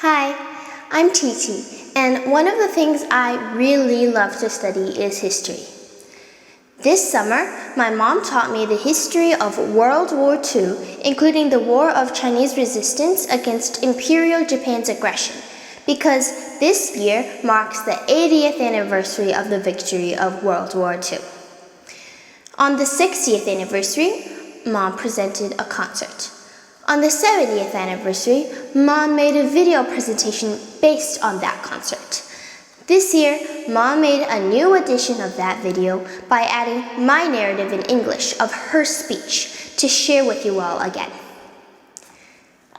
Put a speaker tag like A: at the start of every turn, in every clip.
A: Hi, I'm Titi, and one of the things I really love to study is history. This summer, my mom taught me the history of World War II, including the War of Chinese Resistance against Imperial Japan's aggression, because this year marks the 80th anniversary of the victory of World War II. On the 60th anniversary, Mom presented a concert. On the 70th anniversary, Mom made a video presentation based on that concert. This year, Mom made a new edition of that video by adding my narrative in English of her speech to share with you all again.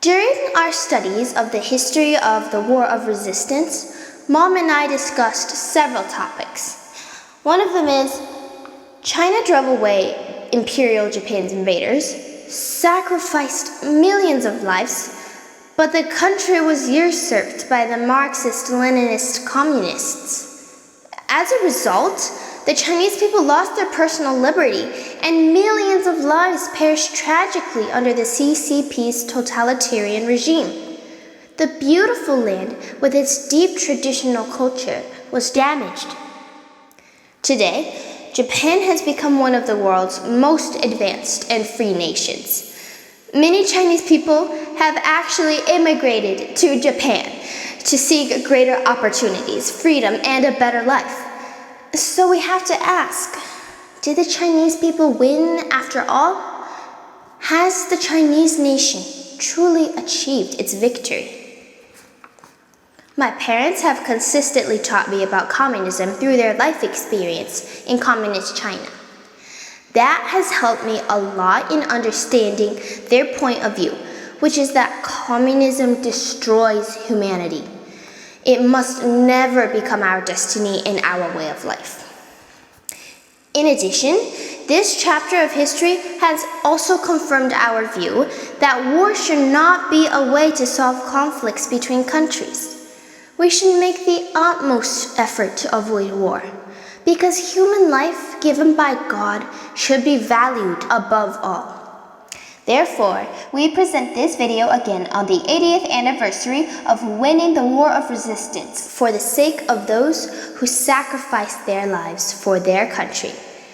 A: During our studies of the history of the War of Resistance, Mom and I discussed several topics. One of them is, China drove away Imperial Japan's invaders, sacrificed millions of lives, but the country was usurped by the Marxist-Leninist communists. As a result, the Chinese people lost their personal liberty, and millions of lives perished tragically under the CCP's totalitarian regime. The beautiful land, with its deep traditional culture, was damaged. Today, Japan has become one of the world's most advanced and free nations. Many Chinese people have actually immigrated to Japan to seek greater opportunities, freedom, and a better life. So we have to ask, did the Chinese people win after all? Has the Chinese nation truly achieved its victory? My parents have consistently taught me about communism through their life experience in communist China. That has helped me a lot in understanding their point of view, which is that communism destroys humanity. It must never become our destiny and our way of life. In addition, this chapter of history has also confirmed our view that war should not be a way to solve conflicts between countries. We should make the utmost effort to avoid war, because human life given by God should be valued above all. Therefore, we present this video again on the 80th anniversary of winning the War of Resistance for the sake of those who sacrificed their lives for their country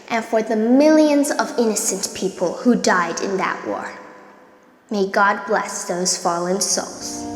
A: and for the millions of innocent people who died in that war. May God bless those fallen souls.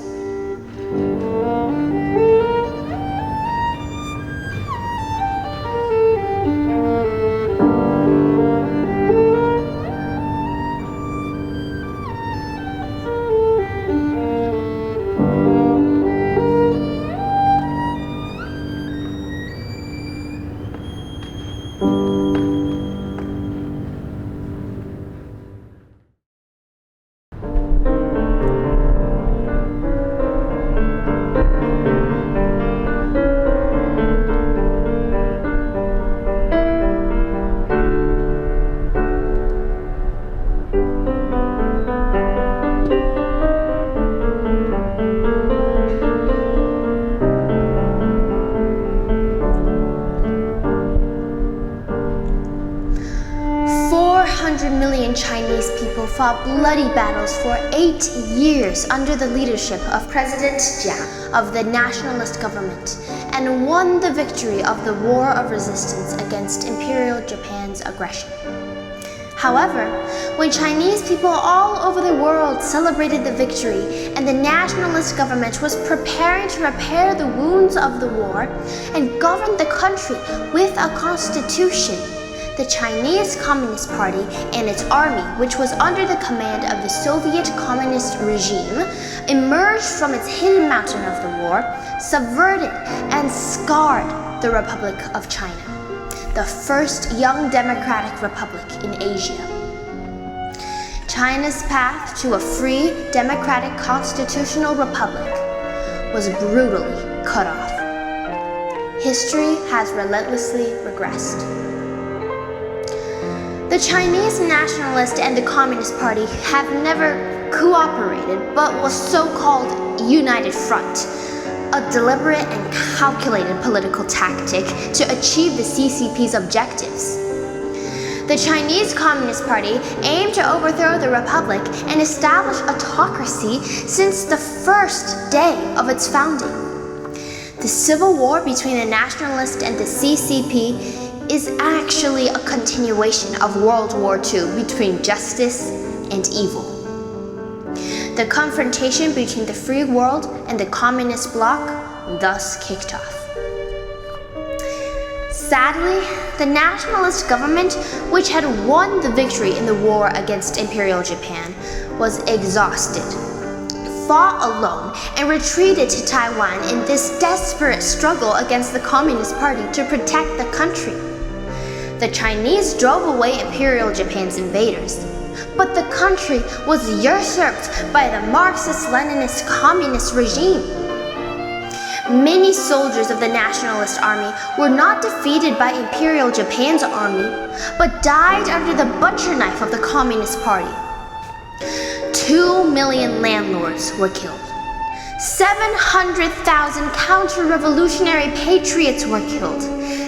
A: Chinese people fought bloody battles for 8 years under the leadership of President Jiang of the Nationalist government and won the victory of the War of Resistance against Imperial Japan's aggression. However, when Chinese people all over the world celebrated the victory and the nationalist government was preparing to repair the wounds of the war and govern the country with a constitution, the Chinese Communist Party and its army, which was under the command of the Soviet Communist regime, emerged from its hidden mountain of the war, subverted and scarred the Republic of China, the first young democratic republic in Asia. China's path to a free, democratic, constitutional republic was brutally cut off. History has relentlessly regressed. The Chinese Nationalist and the Communist Party have never cooperated, but was so-called United Front, a deliberate and calculated political tactic to achieve the CCP's objectives. The Chinese Communist Party aimed to overthrow the republic and establish autocracy since the first day of its founding. The civil war between the Nationalist and the CCP is actually a continuation of World War II between justice and evil. The confrontation between the free world and the communist bloc thus kicked off. Sadly, the nationalist government, which had won the victory in the war against Imperial Japan, was exhausted, fought alone, and retreated to Taiwan in this desperate struggle against the Communist Party to protect the country. The Chinese drove away Imperial Japan's invaders, but the country was usurped by the Marxist-Leninist communist regime. Many soldiers of the Nationalist Army were not defeated by Imperial Japan's army, but died under the butcher knife of the Communist Party. 2 million landlords were killed. 700,000 counter-revolutionary patriots were killed.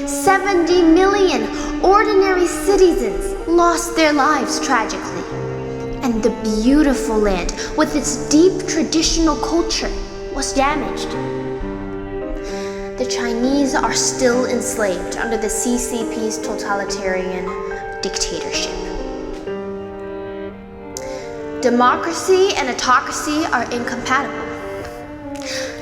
A: 70 million ordinary citizens lost their lives tragically. And the beautiful land, with its deep traditional culture, was damaged. The Chinese are still enslaved under the CCP's totalitarian dictatorship. Democracy and autocracy are incompatible.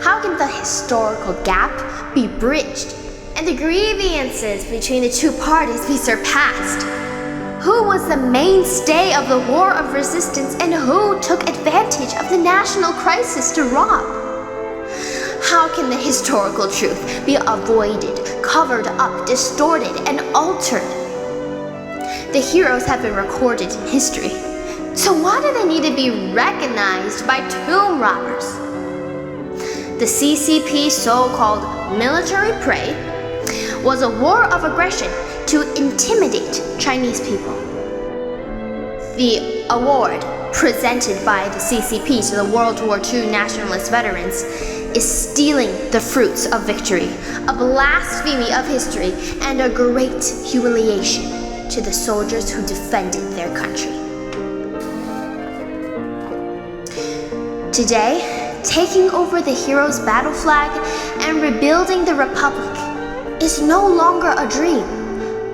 A: How can the historical gap be bridged and the grievances between the two parties be surpassed? Who was the mainstay of the war of resistance and who took advantage of the national crisis to rob? How can the historical truth be avoided, covered up, distorted, and altered? The heroes have been recorded in history, so why do they need to be recognized by tomb robbers? The CCP's so-called military prey was a war of aggression to intimidate Chinese people. The award presented by the CCP to the World War II nationalist veterans is stealing the fruits of victory, a blasphemy of history, and a great humiliation to the soldiers who defended their country. Today, taking over the hero's battle flag and rebuilding the republic is no longer a dream,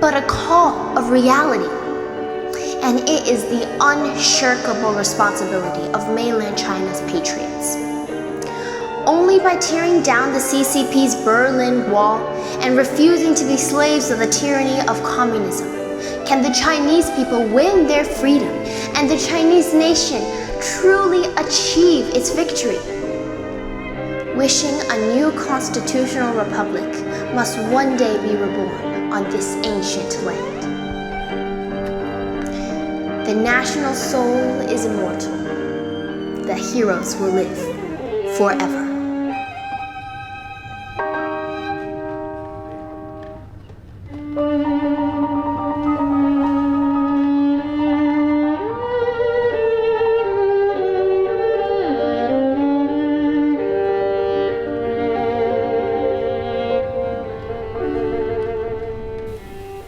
A: but a call of reality. And it is the unshirkable responsibility of mainland China's patriots. Only by tearing down the CCP's Berlin Wall and refusing to be slaves of the tyranny of communism can the Chinese people win their freedom and the Chinese nation truly achieve its victory. Wishing a new constitutional republic must one day be reborn on this ancient land. The national soul is immortal. The heroes will live forever.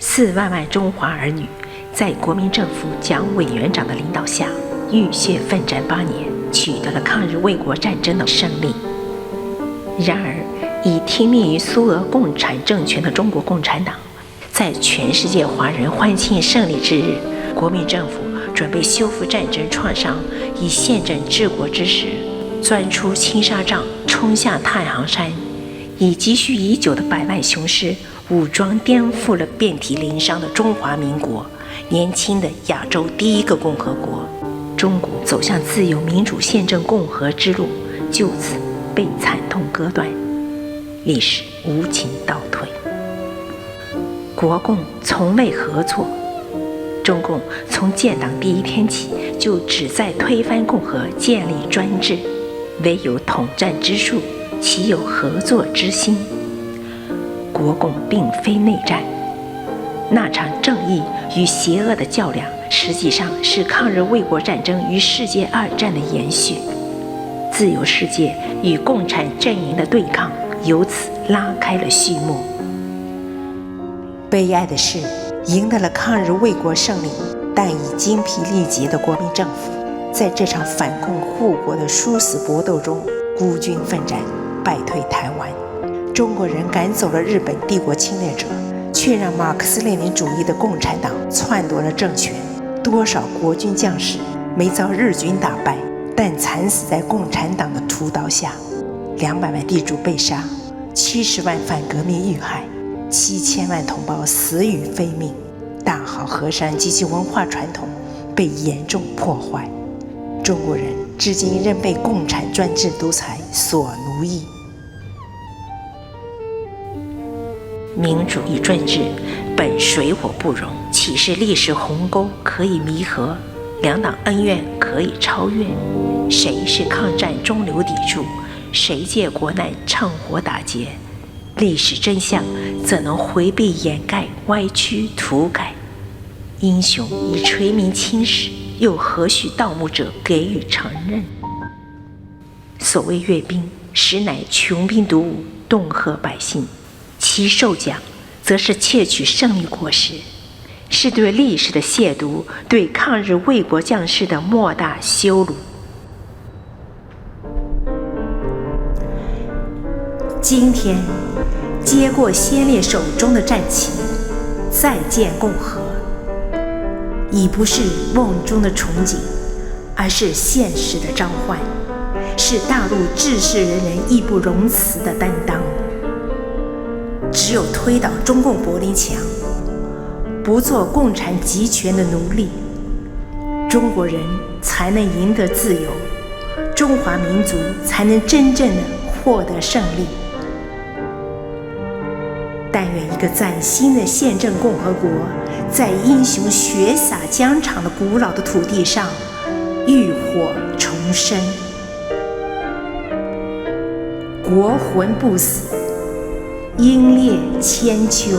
B: 4万万中华儿女在国民政府蔣委员长的领导下浴血奋战8年，取得了抗日卫国战争的胜利。然而，以听命于苏俄共产政权的中国共产党，在全世界华人欢庆胜利之日，国民政府准备修复战争创伤以宪政治国之时，钻出青纱帐，冲下太行山，以积蓄已久的百万雄师武装颠覆了遍体鳞伤的中华民国，年轻的亚洲第一个共和国，中国走向自由民主宪政共和之路就此被惨痛割断，历史无情倒退。国共从未合作，中共从建党第一天起就旨在推翻共和建立专制，唯有统战之术，岂有合作之心？国共并非内战，那场正义与邪恶的较量实际上是抗日卫国战争与世界2战的延续，自由世界与共产阵营的对抗由此拉开了序幕。
C: 悲哀的是，
B: 赢得了抗日卫国胜利，但已精疲力竭的国民政府在这场反共护国的殊死搏斗中孤军奋战，败退台湾。中国人赶走了日本帝国侵略者，却让马克思列宁主义的共产党篡夺了政权。多少国军将士没遭日军打败，但惨死在共产党的屠刀下。200万地主被杀，70万反革命遇害，7000万同胞死于非命。大好河山及其文化传统被严重破坏。中国人至今仍被共产专制独裁所奴役。民主与专制本水火不容，岂是历史鸿沟可以弥合，两党恩怨可以超越？谁是抗战中流砥柱？谁借国难趁火打劫？历史真相怎能回避掩盖、歪曲涂改？英雄以垂名青史，又何须盗墓者给予承认？所谓阅兵，实乃穷兵黩武，恫吓百姓；其受奖，则是窃取胜利果实，是对历史的亵渎，对抗日卫国将士的莫大羞辱。今天接过先烈手中的战旗，再见共和，已不是梦中的憧憬，而是现实的召唤，是大陆治世人人义不容辞的担当。只有推倒中共柏林墙，不做共产集权的奴隶，中国人才能赢得自由，中华民族才能真正的获得胜利。但愿一个崭新的宪政共和国，在英雄血洒疆场的古老的土地上浴火重生。国魂不死，英烈千秋。